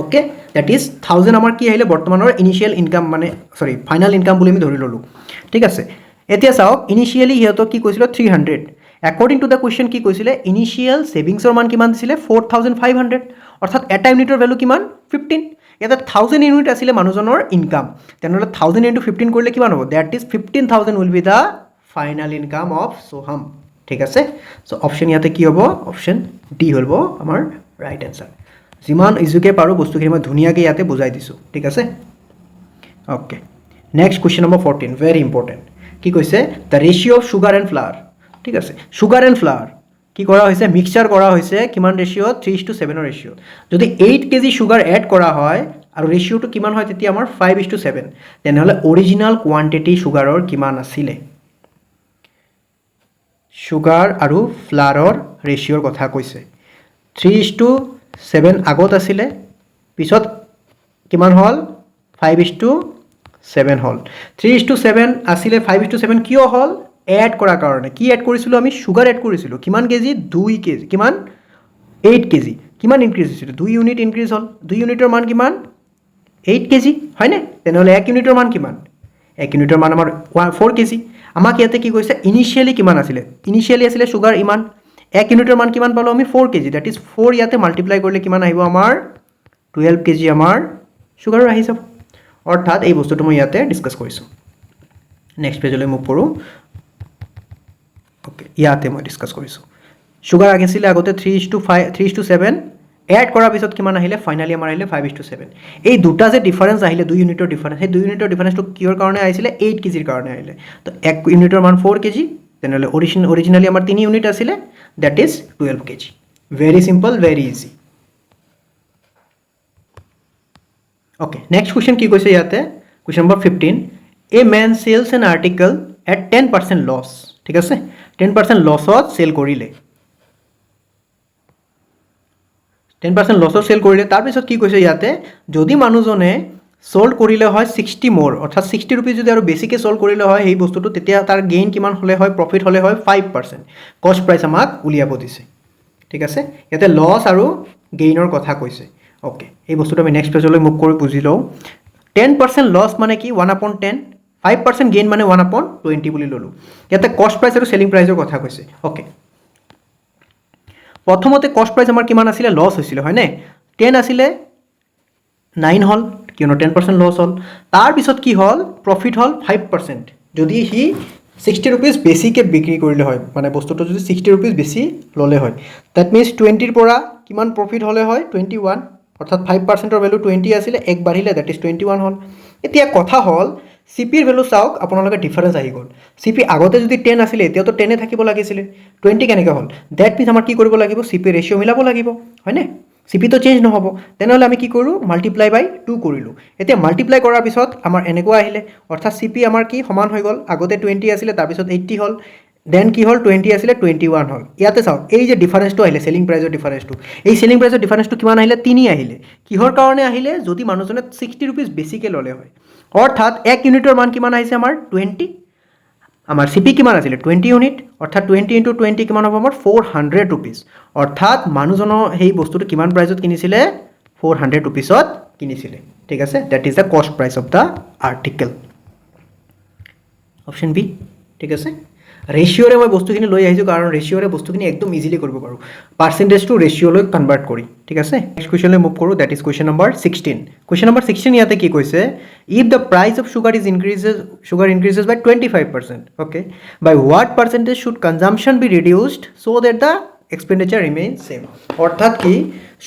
okay that is 1000 আমাৰ কি আহিলে বৰ্তমানৰ ইনিশিয়াল ইনকাম মানে সৰি ফাইনাল ইনকাম বুলি আমি ধৰি ললো ঠিক আছে এতিয়া চাওক ইনিশিয়ালি হিয়তো কি কৈছিল 300 একৰ্ডিং টু দ্য কুৱেশ্যন কি কৈছিলে ইনিশিয়াল সেভিংছৰ মান কিমান দিছিলে 4500 অৰ্থাৎ এটা ইউনিটৰ ভ্যালু কিমান 15 ইয়াতে 1000 ইউনিট আছিলে মানুহজনৰ ইনকাম তেনেহলে 1000 * 15 কৰিলে কিমান হ'ব that is 15000 will be the final income of Soham ঠিক আছে সো অপশন ইয়াতে কি হ'ব অপশন ডি হ'ব আমাৰ ৰাইট আনসাৰ যিমান ইজুকে পাৰো বস্তুখিনি মই ধুনীয়াকৈ ইয়াতে বুজাই দিছোঁ ঠিক আছে okay next question number 14 very important কি কৈছে the ratio' of sugar and flower ঠিক আছে সুগাৰ এণ্ড ফ্লাৱাৰ কি কৰা হৈছে মিক্সচাৰ কৰা হৈছে কিমান ৰেচিঅ' 3:7 ৰ ৰেচিঅ' যদি 8 কেজি সুগাৰ এড কৰা হয় আৰু ৰেচিঅ'টো কিমান হয় তেতিয়া আমাৰ 5:7 তেনেহলে অৰিজিনাল কোৱান্টিটি সুগাৰৰ কিমান আছিলে সুগাৰ আৰু ফ্লাৱাৰৰ ৰেচিঅ'ৰ কথা কৈছে 3:7 আগত আছিলে পিছত কিমান হল 5:7 হল 3:7 আছিলে 5:7 কিয় হল এড কৰাৰ কাৰণে কি এড কৰিছিলো আমি সুগাৰ এড কৰিছিলো কিমান কেজি 2 কেজি কিমান 8 কেজি কিমান ইনক্ৰিজ হৈছিল 2 ইউনিট ইনক্ৰিজ হল 2 ইউনিটৰ মান কিমান 8 কেজি হয়নে তেনেহলে 1 ইউনিটৰ মান কিমান 1 ইউনিটৰ মান আমাৰ 4 কেজি আমাক ইয়াতে কি কৈছে ইনিশিয়ালি কিমান আছিলে ইনিশিয়ালি আছিলে সুগাৰ ইমান 1 ইউনিটৰ মান কিমান পালো আমি 4 কেজি দ্যাট ইজ 4 ইয়াতে মাল্টিপ্লাই কৰিলে কিমান আহিব আমাৰ 12 কেজি আমাৰ সুগাৰৰ আহি যাব অৰ্থাৎ এই বস্তুটো মই ইয়াতে ডিসকাস কৰিছোঁ নেক্সট পেজলৈ মুভ কৰোঁ ওকে ইয়াতে মই ডিসকাস কৰিছোঁ সুগাৰ আহিছিলে আগতে 3:7 এড কৰাৰ পিছত কিমান আহিলে ফাইনালি আমাৰ আহিলে 5:7 এই দুটা যে ডিফাৰেন্স আহিলে 2 ইউনিটৰ ডিফাৰেন্স সেই 2 ইউনিটৰ ডিফাৰেন্সটো কিহৰ কাৰণে আহিছিলে 8 কেজিৰ কাৰণে আহিলে তো 1 ইউনিটৰ মান 4 কেজি তেনেহলে অৰিজিনালি আমাৰ 3 ইউনিট আছিলে that is 12 KG very simple very easy okay next question কি কৈছে ইয়াতে question number 15 a man sells an article at 10% loss ঠিক আছে 10% লছত সেল কৰিলে 10% লছত সেল কৰিলে তাৰ পিছত কি কৈছে ইয়াতে যদি মানুহজনে সোল্ড কৰিলে হয় 60 মোৰ অৰ্থাৎ 60 रुपीस যদি আৰু বেছিকে সোল্ড কৰিলে হয় এই বস্তুটো তেতিয়া তাৰ গেইন কিমান হলে হয় প্ৰফিট হলে হয় 5% কষ্ট প্ৰাইস আমাক উলিয়াব দিছে ঠিক আছে ইয়াতে লছ আৰু গেইনৰ কথা কৈছে ওকে এই বস্তুটো আমি নেক্সট পেজলৈ মুভ কৰি বুজি লও 10% লছ মানে কি 1/10 5% গেইন মানে 1/20 বুলি ললো ইয়াতে কষ্ট প্ৰাইস আৰু সেলিং প্ৰাইসৰ কথা কৈছে ওকে প্ৰথমতে কষ্ট প্ৰাইস আমাৰ কিমান আছিল লছ হৈছিল হয় নে 10 আছিল 9 হল কিয়নো 10% লছ হল তাৰ পিছত কি হল প্ৰফিট হল 5% যদি হি 60 रुपीस বেছিকে বিক্ৰী কৰিলে হয় মানে বস্তুটো যদি 60 रुपीस বেছি ললে হয় দ্যাট মিন্স 20 ৰ পৰা কিমান প্ৰফিট হলে হয় 21 অৰ্থাৎ 5% ৰ ভ্যালু 20 আছিল এক বাঢ়িলে দ্যাট ইজ 21 হল এতিয়া কথা হল সিপি ৰ ভ্যালু চাওক আপোনালোকে ডিফাৰেন্স আহি গল সিপি আগতে যদি 10 আছিল এতিয়া তো 10 এ থাকিব লাগিছিল 20 কেনেকৈ হল দ্যাট মিন্স আমাৰ কি কৰিব লাগিব সিপি ৰেশিও মিলাব লাগিব হয় নে সিপি তো চেঞ্জ নহব তেনেহলে আমি কি কৰো মাল্টিপ্লাই বাই 2 কৰিলো এতিয়া মাল্টিপ্লাই কৰাৰ পিছত আমাৰ এনেকুৱা আহিলে অৰ্থাৎ সিপি আমাৰ কি সমান হৈ গল আগতে 20 আছিল তাৰ পিছত 80 হল দেন কি হল 20 আছিল 21 হল ইয়াতে চাওক এই যে ডিফাৰেন্সটো আহিলে সেলিং প্ৰাইসৰ ডিফাৰেন্সটো এই সেলিং প্ৰাইসৰ ডিফাৰেন্সটো কিমান আহিলে 3 আহিলে কিহৰ কাৰণে আহিলে যদি মানুহজনে 60 रुपीस বেছিকে ললে হয় অৰ্থাৎ 1 ইউনিটৰ মান কিমান আহিছে আমাৰ 20 আমাৰ সিপি কিমান আছিল 20 ইউনিট অৰ্থাৎ 20 * 20 কিমান হ'ব আমাৰ 400 रुपीस অৰ্থাৎ মানুহজনৰ সেই বস্তুটো কিমান প্ৰাইসত কিনিছিলে 400 रुपीसত কিনিছিলে ঠিক আছে that is the cost price of the article option B ঠিক আছে ৰেশিওৰে মই বস্তুখিনি লৈ আহিছো কাৰণ ৰেশিওৰে বস্তুখিনি একদম ইজিলি কৰিব পাৰো পাৰ্সেন্টেজ টু ৰেশিওলৈ কনভাৰ্ট কৰি ঠিক আছে নেক্সট কোৱেশ্চনলৈ মুভ কৰো that is question number 16 question number 16 ইয়াতে কি কৈছে if the price of sugar increases by 25% okay by what percentage should consumption be reduced so that the expenditure remains same অৰ্থাৎ কি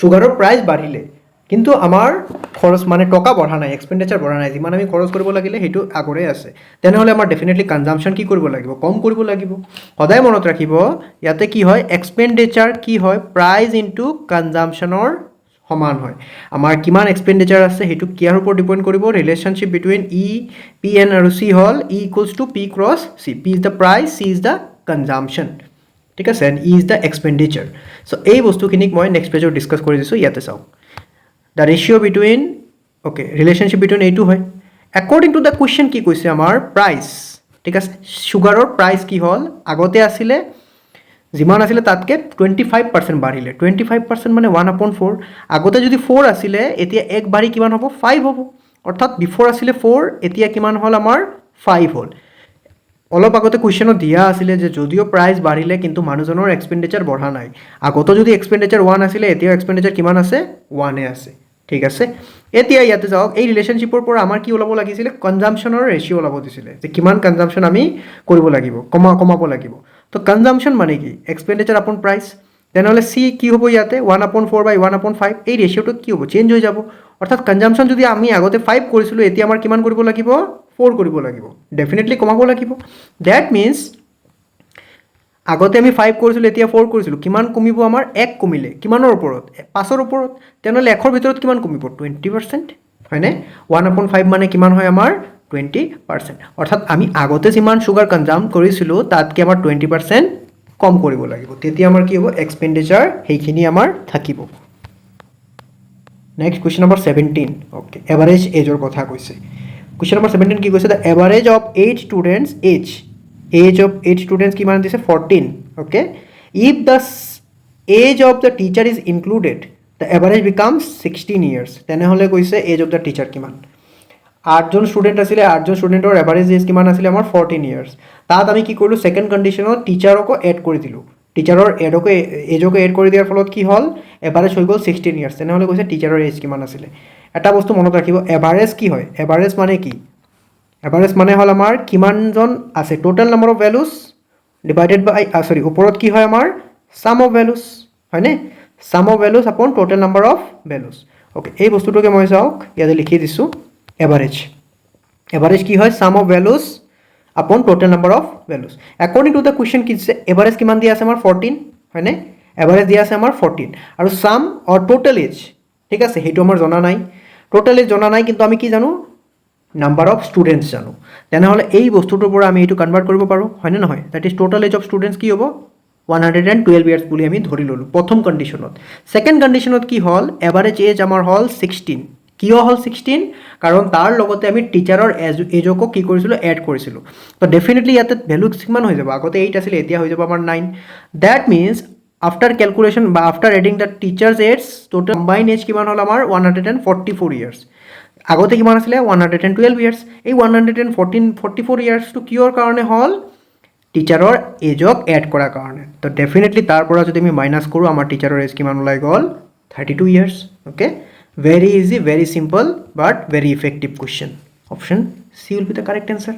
সুগাৰৰ price বাঢ়িলে কিন্তু আমাৰ খৰচ মানে টকা বঢ়া নাই এক্সপেন্ডিচাৰ বঢ়া নাই যিমান আমি খৰচ কৰিব লাগিলে হেতু আগৰে আছে তেনেহলে আমাৰ ডেফিনেটলি কনজাম্পশন কি কৰিব লাগিব কম কৰিব লাগিব সদায় মনত ৰাখিব ইয়াতে কি হয় এক্সপেন্ডিচাৰ কি হয় প্ৰাইস ইনটু কনজাম্পশনৰ সমান হয় আমাৰ কিমান এক্সপেন্ডিচাৰ আছে হেতু কিয়াৰ ওপৰত ডিপেন্ড কৰিব relationship between E P and আৰু সি হল E equals to P cross C P is the price C is the consumption ঠিক আছে and E is the expenditure so এই বস্তুখিনিক মই নেক্সট পেজত ডিসকাস কৰি দিছো ইয়াতে চাওক the ratio between okay relationship between a2 হয় according to the question কি কৈছে আমাৰ price ঠিক আছে সুগাৰৰ price কি হল আগতে আছিল যিমান আছিল তাতকে 25% বাঢ়িলে 25% মানে 1/4 আগতে যদি 4 আছিল এতিয়া এক বাঢ়ি কিমান হ'ব 5 হ'ব অৰ্থাৎ বিফৰ আছিল 4 এতিয়া কিমান হল আমাৰ 5 হল অলপ আগতে কোৱেশ্চনত দিয়া আছিল যে যদিও প্ৰাইস বাঢ়িলে কিন্তু মানুহজনৰ এক্সপেন্ডিচাৰ বঢ়া নাই আগতে যদি এক্সপেন্ডিচাৰ 1 আছিল এতিয়া এক্সপেন্ডিচাৰ কিমান আছে 1 এ আছে ঠিক আছে এতিয়া ইয়াতে যাওক এই ৰিলেশনশিপৰ পৰা আমাৰ কি ওলাব লাগিছিল কনজাম্পশনৰ ৰেশিও ওলাব দিছিল যে কিমান কনজাম্পশন আমি কৰিব লাগিব কমাব লাগিব তো কনজাম্পশন মানে কি এক্সপেন্ডিচাৰ আপন প্ৰাইস তেনেহলে সি কি হ'ব ইয়াতে 1/4 বাই 1/5 এই ৰেশিওটো কি হ'ব চেঞ্জ হৈ যাব অৰ্থাৎ কনজাম্পশন যদি আমি আগতে 5 কৰিছিলো এতিয়া আমাৰ কিমান কৰিব লাগিব 4 কৰিব লাগিব ডেফিনেটলি কমাব লাগিব দ্যাট মিন্স আগতে আমি 5 কৰিছিলো এতিয়া 4 কৰিছিলো কিমান কমিব আমাৰ 1 কমিলে কিমানৰ ওপৰত 5 ৰ ওপৰত তেনেহলে 1 ৰ ভিতৰত কিমান কমিব 20% হয়নে 1/5 মানে কিমান হয় আমাৰ 20% অৰ্থাৎ আমি আগতে যিমান সুগাৰ কনজাম কৰিছিলো তাতকে আমাৰ 20% কম কৰিব লাগিব তেতিয়া আমাৰ কি হ'ব এক্সপেন্ডিচাৰ সেইখিনি আমাৰ থাকিব next question number 17 okay average এজৰ কথা কৈছে কোৱেশ্চন নম্বৰ 17 কি কৈছে the average of 8 students age of 8 students কিমান দিছে 14 okay if the age of the teacher is included the average becomes 16 years তেনেহলে কৈছে age of the teacher কিমান 8 জন স্টুডেন্ট আছিল 8 জন স্টুডেন্টৰ এভাৰেজ এজ কিমান আছিল আমাৰ 14 ইয়াৰ্স তাত আমি কি কৰিলো সেকেন্ড কন্ডিশনত টিচাৰকো এড কৰি দিলো টিচাৰৰ এজকে এড কৰি দিয়াৰ ফলত কি হল এভাৰেজ হৈ গ'ল 16 ইয়াৰ্ছ তেনেহ'লে কৈছে টিচাৰৰ এজ কিমান আছিলে এটা বস্তু মনত ৰাখিব এভাৰেজ কি হয় এভাৰেজ মানে কি এভাৰেজ মানে হ'ল আমাৰ কিমানজন আছে total number of values divided by ওপৰত কি হয় আমাৰ সাম অফ ভেলুজ হয়নে sum of values upon total number of values okay এই বস্তুটোকে মই চাওক ইয়াতে লিখি দিছোঁ এভাৰেজ এভাৰেজ কি হয় সাম of values upon total number of values according to the question কি দিছে এভাৰেজ কিমান দিয়া আছে আমাৰ 14 হয়নে এভাৰেজ দিয়া আছে আমাৰ 14 আৰু সাম অৰ টোটেল এজ ঠিক আছে সেইটো আমাৰ জনা নাই টোটেল এজ জনা নাই কিন্তু আমি কি জানো নাম্বাৰ অফ ষ্টুডেণ্টছ জানো তেনেহ'লে এই বস্তুটোৰ পৰা আমি এইটো কনভাৰ্ট কৰিব পাৰোঁ হয়নে নহয় that is total age of students কি হ'ব 112 ইয়াৰ্ছ বুলি আমি ধৰি ল'লোঁ প্ৰথম কণ্ডিশ্যনত ছেকেণ্ড কণ্ডিশ্যনত কি হ'ল এভাৰেজ এজ আমাৰ হ'ল 16 কিয় হ'ল 16 কাৰণ তাৰ লগতে আমি টিচাৰৰ এজকো কি কৰিছিলোঁ এড কৰিছিলোঁ তো ডেফিনেটলি ইয়াতে ভেলু কিমান হৈ যাব আগতে 8 আছিলে এতিয়া হৈ যাব আমাৰ 9 দ্যাট মিনছ আফটাৰ কেলকুলেশ্যন বা after adding the teachers age total combine age কিমান হ'ল আমাৰ 144 ইয়াৰ্ছ আগতে কিমান আছিলে 112 ইয়াৰ্ছ এই 144 ইয়াৰ্ছটো কিয়ৰ কাৰণে হ'ল টিচাৰৰ এজক এড কৰাৰ কাৰণে তো ডেফিনেটলি তাৰ পৰা যদি আমি মাইনাছ কৰোঁ আমাৰ টিচাৰৰ এজ কিমান ওলাই গ'ল 32 years okay very easy very simple but very effective question option C will be the correct answer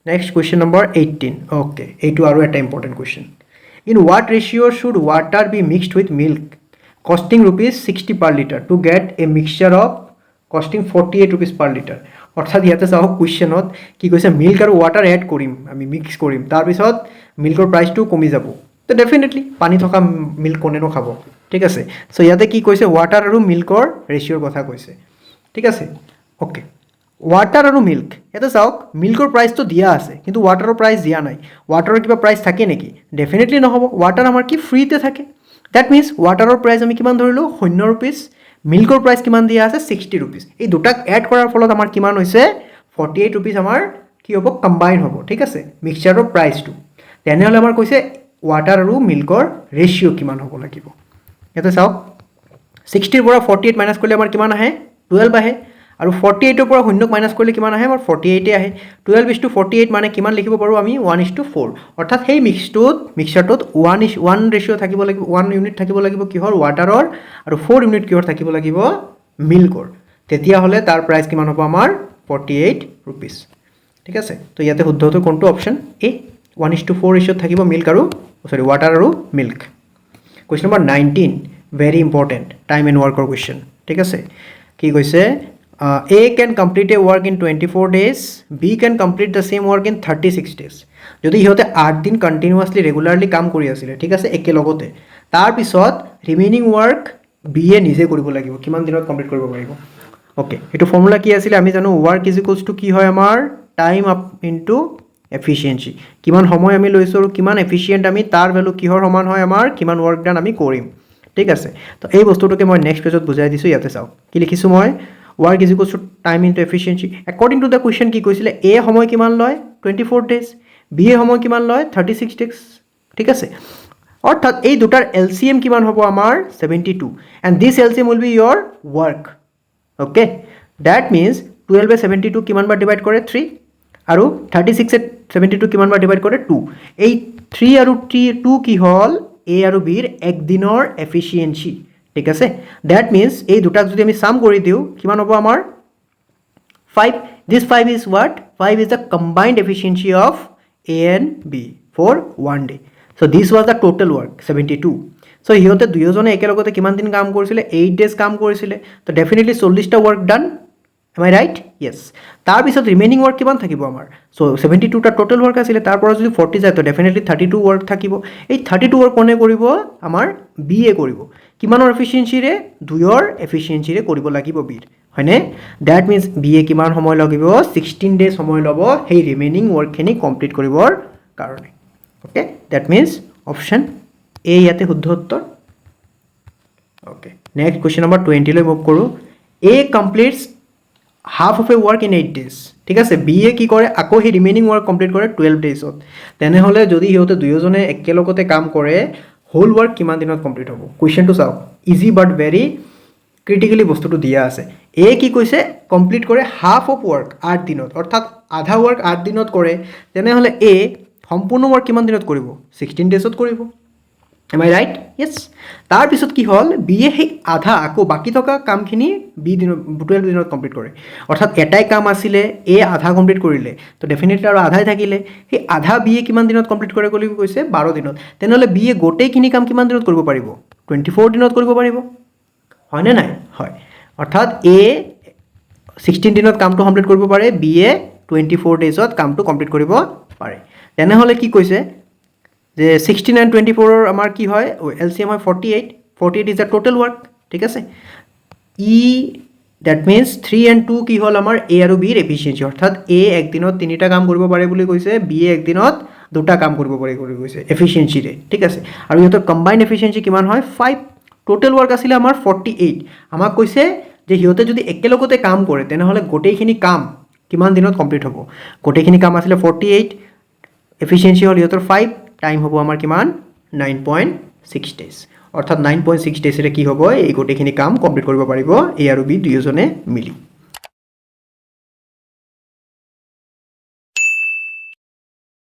next question number 18 okay এইটো আৰু এটা important question in what ratio should water be mixed with milk costing rupees 60 per liter to get a mixture of costing 48 rupees per liter অৰ্থাৎ ইয়াতে চাওক কুৱেশ্যনত কি কৈছে milk আৰু water add কৰিম আমি মিক্স কৰিম তাৰপিছত মিল্কৰ প্ৰাইচটো কমি যাব তো ডেফিনেটলি পানী থকা মিল্ক কোনেনো খাব ঠিক আছে সো ইয়াতে কি কৈছে ৱাটাৰ আৰু মিল্কৰ ৰেচিঅ'ৰ কথা কৈছে ঠিক আছে ওকে ৱাটাৰ আৰু মিল্ক ইয়াতে চাওক মিল্কৰ প্ৰাইচটো দিয়া আছে কিন্তু ৱাটাৰৰ প্ৰাইচ দিয়া নাই ৱাটাৰৰ কিবা প্ৰাইচ থাকে নেকি ডেফিনেটলি নহ'ব ৱাটাৰ আমাৰ কি ফ্ৰীতে থাকে দ্যাট মিনছ ৱাটাৰৰ প্ৰাইচ আমি কিমান ধৰিলোঁ 0 ৰুপিজ মিল্কৰ প্ৰাইচ কিমান দিয়া আছে 60 ৰুপিজ এই দুটাক এড কৰাৰ ফলত আমাৰ কিমান হৈছে 48 ৰুপিজ আমাৰ কি হ'ব কম্বাইন হ'ব ঠিক আছে মিক্সচাৰৰ প্ৰাইচটো তেনেহ'লে আমাৰ কৈছে ৱাটাৰ আৰু মিল্কৰ ৰেচিঅ' কিমান হ'ব লাগিব ইয়াতে চাওক 60ৰ পৰা 48 মাইনাছ কৰিলে আমাৰ কিমান আহে 12 আহে আৰু 48ৰ পৰা 0ক মাইনাছ কৰিলে কিমান আহে আমাৰ 48 আহে 12:48 মানে কিমান লিখিব পাৰোঁ আমি 1:4 অৰ্থাৎ সেই মিক্সচাৰটোত 1 ৰেচিঅ' থাকিব লাগিব 1 ইউনিট থাকিব লাগিব কিহৰ ৱাটাৰৰ আৰু 4 ইউনিট কিহৰ থাকিব লাগিব মিল্কৰ তেতিয়াহ'লে তাৰ প্ৰাইচ কিমান হ'ব আমাৰ 48 ৰুপিজ ঠিক আছে তো ইয়াতে শুদ্ধ উত্তৰ কোনটো অপশ্যন এ 1:4 ৰেচিঅ'ত থাকিব মিল্ক আৰু ৱাটাৰ আৰু milk question number 19 very important time and ৱৰ্কৰ কুৱেশ্যন ঠিক আছে কি কৈছে A can complete a work in 24 days B can complete the same work in 36 days যদি সিহঁতে 8 দিন কণ্টিনিউৱাছলি ৰেগুলাৰলি কাম কৰি আছিলে ঠিক আছে একেলগতে তাৰপিছত ৰিমেইনিং ৱৰ্ক বি এ নিজে কৰিব লাগিব কিমান দিনত কমপ্লিট কৰিব পাৰিব অ'কে এইটো ফৰ্মুলা কি আছিলে আমি জানো ৱৰ্ক ইজ ইকুৱেলছ টু কি হয় আমাৰ টাইম আপ ইনটু এফিচিয়েঞ্চি কিমান সময় আমি লৈছোঁ আৰু কিমান এফিচিয়েণ্ট আমি তাৰ ভেলু কিহৰ সমান হয় আমাৰ কিমান ৱৰ্ক ডান আমি কৰিম ঠিক আছে তো এই বস্তুটোকে মই নেক্সট পেজত বুজাই দিছোঁ ইয়াতে চাওক কি লিখিছোঁ মই work is equals to time into efficiency according to the question কি কৈছিলে a সময় কিমান লয় 24 days b এ সময় কিমান লয় 36 days ঠিক আছে অৰ্থাৎ এই দুটাৰ LCM কিমান হ'ব আমাৰ 72 and this LCM will be your work okay that means 12/72 কিমান বাৰ ডিভাইড কৰে 3 আৰু 36/72 কিমান বাৰ ডিভাইড কৰে 2 এই 3 আৰু 2 কি হ'ল a আৰু b ৰ এক দিনৰ এফিচিয়েঞ্চি ঠিক আছে দ্যাট মিনছ এই দুটাক যদি আমি সাম কৰি দিওঁ কিমান হ'ব আমাৰ 5 this 5 is what 5 is the combined efficiency of A and B for one day so this was the total work 72 so সিহঁতে দুয়োজনে একেলগতে কিমান দিন কাম কৰিছিলে 8 days কাম কৰিছিলে তো ডেফিনেটলি 40টা ৱৰ্ক ডান এম আই ৰাইট য়েছ তাৰপিছত ৰিমেইনিং ৱৰ্ক কিমান থাকিব আমাৰ চ' 72টা টোটেল ৱৰ্ক আছিলে তাৰ পৰা যদি 40 যায় তো ডেফিনেটলি 32 ৱৰ্ক থাকিব এই 32 ৱৰ্ক কোনে কৰিব আমাৰ বি এ কৰিব কিমানৰ এফিচিয়েঞ্চিৰে 2ৰ এফিচিয়েঞ্চিৰে কৰিব লাগিব বিৰ হয়নে দ্যাট মিনছ বি এ কিমান সময় লাগিব 16 ডেজ সময় ল'ব সেই ৰিমেইনিং ৱৰ্কখিনি কমপ্লিট কৰিবৰ কাৰণে okay that means option A ইয়াতে শুদ্ধ উত্তৰ অ'কে নেক্সট কুৱেশ্যন নম্বৰ 20 লৈ মুভ কৰোঁ A completes half of a work in 8 days ঠিক আছে বি এ কি কৰে আকৌ সেই ৰিমেইনিং ৱৰ্ক কমপ্লিট কৰে 12 daysত তেনেহ'লে যদি সিহঁতে দুয়োজনে একেলগতে কাম কৰে হোল ৱৰ্ক কিমান দিনত কমপ্লিট হ'ব কুৱেশ্যনটো চাওক ইজি বাট ভেৰি ক্ৰিটিকেলি বস্তুটো দিয়া আছে এ কি কৈছে কমপ্লিট কৰে হাফ অফ ৱৰ্ক 8 দিনত অৰ্থাৎ আধা ৱৰ্ক 8 দিনত কৰে তেনেহ'লে এ সম্পূৰ্ণ ৱৰ্ক কিমান দিনত কৰিব 16 daysত কৰিব এম আই ৰাইট য়েছ তাৰপিছত কি হ'ল বিয়ে সেই আধা আকৌ বাকী থকা কামখিনি বি দিনত 12 দিনত কমপ্লিট কৰে অৰ্থাৎ এটাই কাম আছিলে এ আধা কমপ্লিট কৰিলে তো ডেফিনেটলি আৰু আধাই থাকিলে সেই আধা বিয়ে কিমান দিনত কমপ্লিট কৰে বুলি কৈছে 12 দিনত তেনেহ'লে বিয়ে গোটেইখিনি কাম কিমান দিনত কৰিব পাৰিব 24 দিনত কৰিব পাৰিব হয়নে নাই হয় অৰ্থাৎ এ 16 দিনত কামটো কমপ্লিট কৰিব পাৰে বিয়ে 24 ডেজত কামটো কমপ্লিট কৰিব পাৰে তেনেহ'লে কি কৈছে যে 16 and 24 আমাৰ কি হয় এলচিএম হয় 48 ইজ দ্য টোটেল ৱৰ্ক ঠিক আছে ই দ্যাট মিনছ 3 and 2 কি হ'ল আমাৰ এ আৰু বিৰ এফিচিয়েঞ্চি অৰ্থাৎ এ একদিনত 3টা কাম কৰিব পাৰে বুলি কৈছে বি একদিনত 2টা কাম কৰিব পাৰে বুলি কৈছে এফিচিয়েঞ্চিৰে ঠিক আছে আৰু ইহঁতৰ কম্বাইন এফিচিয়েঞ্চি কিমান হয় 5 টোটেল ৱৰ্ক আছিলে আমাৰ 48 আমাক কৈছে যে সিহঁতে যদি একেলগতে কাম কৰে তেনেহ'লে গোটেইখিনি কাম কিমান দিনত কমপ্লিট হ'ব গোটেইখিনি কাম আছিলে 48 এফিচিয়েঞ্চি হ'ল ইহঁতৰ 5 টাইম হ'ব আমাৰ কিমান 9.6 ডেজ অৰ্থাৎ 9.6 ডেজৰে কি হ'ব এই গোটেইখিনি কাম কমপ্লিট কৰিব পাৰিব এ আৰু বি দুয়োজনে মিলি